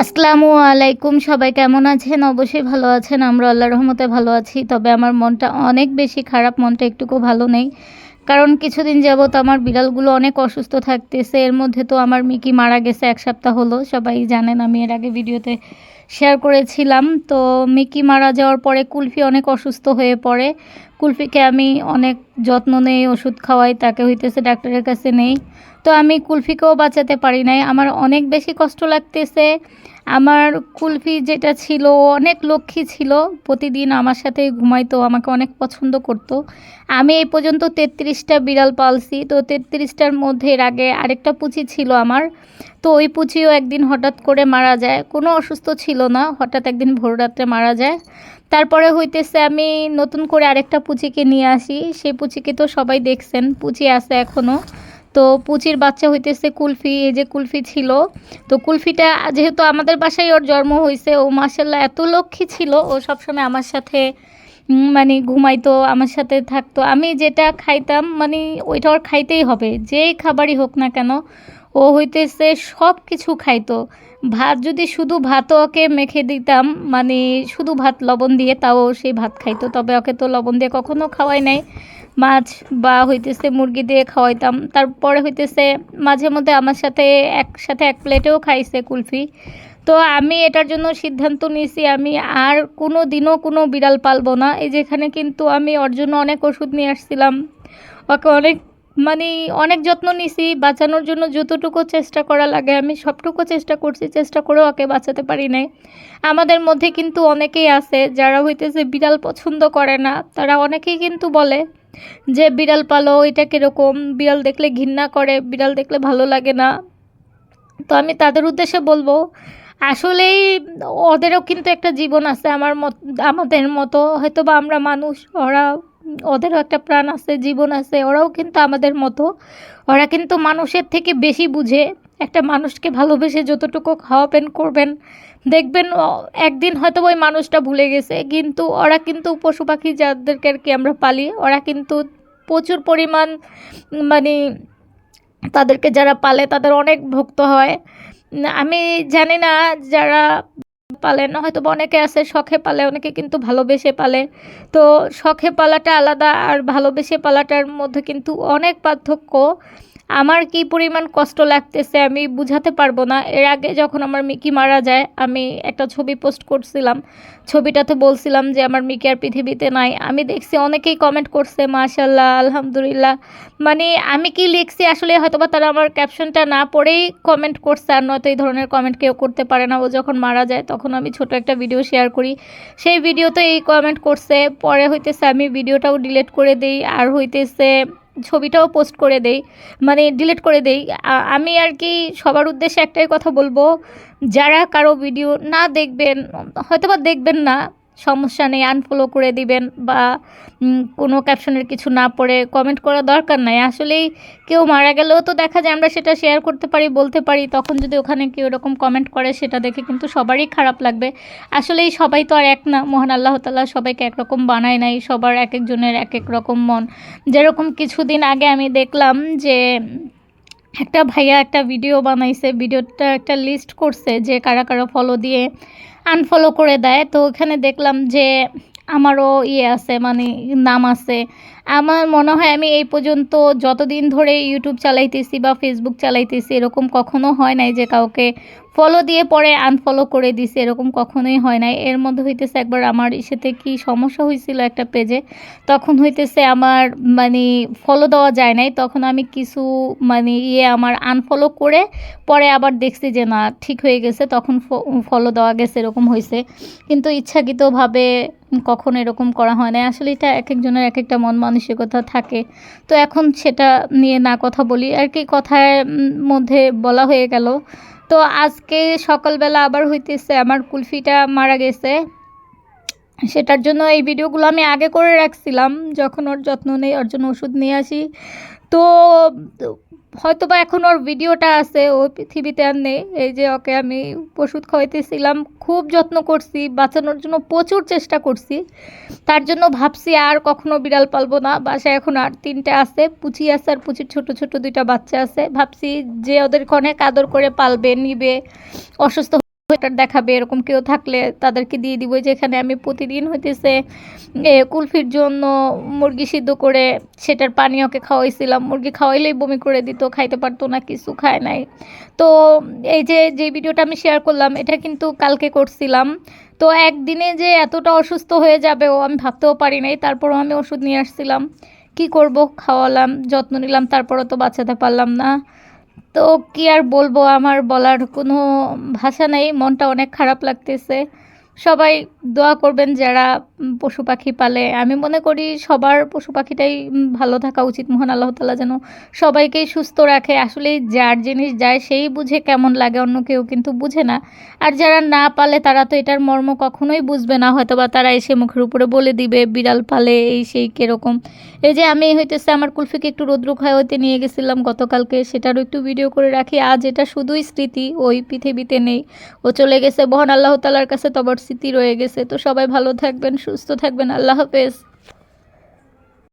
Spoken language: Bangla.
আসসালামু আলাইকুম। সবাই কেমন আছেন? অবশ্যই ভালো আছেন। আমরা আল্লাহর রহমতে ভালো আছি। তবে আমার মনটা অনেক বেশি খারাপ, মনটা একটুকু ভালো নেই। কারণ কিছুদিন যাবৎ আমার বিড়ালগুলো অনেক অসুস্থ থাকতেছে। এর মধ্যে তো আমার মিকি মারা গেছে ১ সপ্তাহ হলো। সবাই জানেন, আমি এর আগে ভিডিওতে শেয়ার করেছিলাম। তো মিকি মারা যাওয়ার পরে কুলফি অনেক অসুস্থ হয়ে পড়ে। কুলফিকে আমি অনেক যত্ন নেই, ওষুধ খাওয়াই, তাকে হইতেছে ডাক্তারের কাছে নেই। তো আমি কুলফিকেও বাঁচাতে পারি নাই। আমার অনেক বেশি কষ্ট লাগতেছে। আমার কুলফি যেটা ছিল, ও অনেক লক্ষ্মী ছিল। প্রতিদিন আমার সাথেই ঘুমাইতো, আমাকে অনেক পছন্দ করত। আমি এই পর্যন্ত ৩৩টা বিড়াল পালছি। তো ৩৩টার মধ্যে এর আগে আরেকটা পুচি ছিল আমার। তো ওই পুচিও একদিন হঠাৎ করে মারা যায়। কোনো অসুস্থ ছিল না, হঠাৎ একদিন ভোররাত্রে মারা যায়। তারপরে হইতেছে আমি নতুন করে আরেকটা পুচিকে নিয়ে আসি। সেই পুচিকে তো সবাই দেখছেন, পুচি আছে এখনও। তো পুচির বাচ্চা হইতেছে কুলফি। এই যে কুলফি ছিল। তো কুলফিটা যেহেতু আমাদের বাসায় ওর জন্ম হয়েছে, ও মাশাল্লাহ এত লক্ষ্মী ছিল। ও সবসময় আমার সাথে মানে ঘুমাইতো, আমার সাথে থাকতো। আমি যেটা খাইতাম মানে ওইটা ওর খাইতেই হবে, যেই খাবারই হোক না কেন। ও হইতেছে সব কিছু খাইতো। ভাত যদি শুধু ভাতও ওকে মেখে দিতাম, মানে শুধু ভাত লবণ দিয়ে, তাও সেই ভাত খাইতো। তবে ওকে তো লবণ দিয়ে কখনো খাওয়াই নাই। মাছ বা হইতেছে মুরগি দিয়ে খাওয়াইতাম। তারপরে হইতেছে মাঝে মধ্যে আমার সাথে একসাথে এক প্লেটেও খাইছে কুলফি। তো আমি এটার জন্য সিদ্ধান্ত নিয়েছি, আমি আর কোনো দিনও কোনো বিড়াল পালবো না। এই যেখানে কিন্তু আমি ওর জন্য অনেক ওষুধ নিয়ে আসছিলাম, ওকে অনেক মানে অনেক যত্ন নিছি। বাঁচানোর জন্য যতটুকু চেষ্টা করা লাগে আমি সবটুকু চেষ্টা করছি, চেষ্টা করেও ওকে বাঁচাতে পারি নাই। আমাদের মধ্যে কিন্তু অনেকেই আছে যারা হইতেছে বিড়াল পছন্দ করে না। তারা অনেকেই কিন্তু বলে যে বিড়াল পালো, এটা কীরকম, বিড়াল দেখলে ঘৃণা করে, বিড়াল দেখলে ভালো লাগে না। তো আমি তাদের উদ্দেশ্যে বলবো, আসলেই ওদেরও কিন্তু একটা জীবন আছে আমাদের মতো। হয়তো বা আমরা মানুষ, ওরা ওদেরও একটা প্রাণ আছে, জীবন আছে। ওরাও কিন্তু আমাদের মতো। ওরা কিন্তু মানুষের থেকে বেশি বুঝে। একটা মানুষকে ভালোবেসে যতটুকু খাওয়াবেন করবেন, দেখবেন একদিন হয়তো ওই মানুষটা ভুলে গেছে। কিন্তু ওরা কিন্তু পশু পাখি যাদেরকে আর কি আমরা পালি, ওরা কিন্তু প্রচুর পরিমাণ মানে তাদেরকে যারা পালে তাদের অনেক ভক্ত হয়। আমি জানি না যারা পালেন, হয়তো বা অনেকে আছে শখে পালে, অনেকে কিন্তু ভালোবেসে পালে। তো শখে পালাটা আলাদা, আর ভালোবেসে পালাটার মধ্যে কিন্তু অনেক পার্থক্য। আমার কি পরিমাণ কষ্ট লাগতেছে আমি বুঝাতে পারবো না। এর আগে যখন আমার মিকি মারা যায়, আমি একটা ছবি পোস্ট করছিলাম। ছবিটাতে বলছিলাম যে আমার মিকি আর পৃথিবীতে নাই। আমি দেখছি অনেকেই কমেন্ট করছে মাশাল্লাহ, আলহামদুলিল্লাহ। মানে আমি কি লিখছি আসলে হয়তোবা তারা আমার ক্যাপশনটা না পড়েই কমেন্ট করছে, আর নয়তো এই ধরনের কমেন্ট কেউ করতে পারে না। ও যখন মারা যায় তখন আমি ছোট একটা ভিডিও শেয়ার করি, সেই ভিডিওতে এই কমেন্ট করছে। পরে হইতেছে আমি ভিডিওটাও ডিলিট করে দিই, আর হইতেছে ছবিটাও পোস্ট করে দেই, মানে ডিলিট করে দেই। আমি আর কি সবার উদ্দেশ্যে একটাই কথা বলবো, যারা কারো ভিডিও না দেখবেন, হয়তোবা দেখবেন না, সমস্যা নেই, আনফলো করে দিবেন, বা কোনো ক্যাপশনের কিছু না পড়ে কমেন্ট করার দরকার নাই। আসলেই কেউ মারা গেলেও তো দেখা যায় আমরা সেটা শেয়ার করতে পারি, বলতে পারি। তখন যদি ওখানে কেউ এরকম কমেন্ট করে, সেটা দেখে কিন্তু সবারই খারাপ লাগবে। আসলেই সবাই তো আর এক না, মহান আল্লাহ তাআলা সবাইকে একরকম বানায় নাই, সবার এক একজনের এক এক রকম মন। যেরকম কিছুদিন আগে আমি দেখলাম যে একটা ভাইয়া একটা ভিডিও বানাইছে, ভিডিওটা একটা লিস্ট করছে যে কারা কারা ফলো দিয়ে আনফলো করে দেয়। তো ওখানে দেখলাম যে আমারও ইয়ে আছে, মানে নাম আছে। আমার মনে হয় আমি এই পর্যন্ত যতদিন ধরে ইউটিউব চালাইতেছি বা ফেসবুক চালাইতেছি, এরকম কখনো হয় নাই যে কাউকে ফলো দিয়ে পরে আনফলো করে দিছে, এরকম কখনোই হয় নাই। এর মধ্যে হইতেছে একবার আমার ইসেতে কি সমস্যা হয়েছিল একটা পেজে, তখন হইতেছে আমার মানে ফলো দেওয়া যায় নাই। তখন আমি কিছু মানে আমার আনফলো করে পরে আবার দেখছি যে না, ঠিক হয়ে গেছে, তখন ফলো দেওয়া গেছে, এরকম হয়েছে। কিন্তু ইচ্ছাকৃতভাবে কখনো এরকম করা হয় না। আসলে এটা এক একজনের এক একটা মন মানসিকতা থাকে। তো এখন সেটা নিয়ে না কথা বলি আর কি, কথার মধ্যে বলা হয়ে গেল। তো আজকে সকালবেলা আবার হইতেছে আমার কুলফিটা মারা গেছে। সেটার জন্য এই ভিডিওগুলো আমি আগে করে রাখছিলাম, যখন ওর যত্ন নেই, ওর জন্য ওষুধ নিয়ে আসি। তো হয়তো বা এখন ওর ভিডিওটা আছে, ও পৃথিবীতে আর নেই। এই যে ওকে আমি ওষুধ খাওয়াইতেছিলাম, খুব যত্ন করছি, বাঁচানোর জন্য প্রচুর চেষ্টা করছি। তার জন্য ভাবছি আর কখনো বিড়াল পালবো না। বাসায় এখন আর 3টে আছে, পুচি আছে, আর পুচির ছোট ছোট 2টা বাচ্চা আছে। ভাবছি যে ওদেরকে অনেক আদর করে পালবে, নিবে, অসুস্থ ওইটার দেখাবে, এরকম কেউ থাকলে তাদেরকে দিয়ে দিব। যেখানে আমি প্রতিদিন হইতেছে কুলফির জন্য মুরগি সিদ্ধ করে সেটার পানি ওকে খাওয়াইছিলাম। মুরগি খাওয়াইলেই বমি করে দিত, খাইতে পারতো না, কিছু খায় নাই। তো এই যে ভিডিওটা আমি শেয়ার করলাম এটা কিন্তু কালকে করছিলাম। তো একদিনে যে এতটা অসুস্থ হয়ে যাবে ও আমি ভাবতেও পারি নাই। তারপরও আমি ওষুধ নিয়ে আসছিলাম, কি করব, খাওয়ালাম, যত্ন নিলাম, তারপরও তো বাঁচাতে পারলাম না। তো কি আর বলবো, আমার বলার কোনো ভাষা নেই, মনটা অনেক খারাপ লাগতেছে। সবাই দোয়া করবেন যারা পশু পাখি পালে। আমি মনে করি সবার পশু পাখিটাই ভালো থাকা উচিত। মহান আল্লাহ তাআলা যেন সবাইকেই সুস্থ রাখে। আসলে যার জিনিস যায় সেই বুঝে কেমন লাগে, অন্য কেউ কিন্তু বুঝে না। আর যারা না পালে তারা তো এটার মর্ম কখনোই বুঝবে না, হয়তো বা তারা এসে মুখের উপরে বলে দিবে বিড়াল পালে এই সেই কীরকম। এই যে আমি হইতেছে আমার কুলফিকে একটু রৌদ্র খাওয়াতে নিয়ে গেছিলাম গতকালকে, সেটারও একটু ভিডিও করে রাখি। আজ এটা শুধুই স্মৃতি, ওই পৃথিবীতে নেই, ও চলে গেছে। মহান আল্লাহ তাআলার কাছে তবর স্মৃতি রয়ে গেছে। তো সবাই ভালো থাকবেন, সুস্থ থাকবেন। আল্লাহ হাফেজ।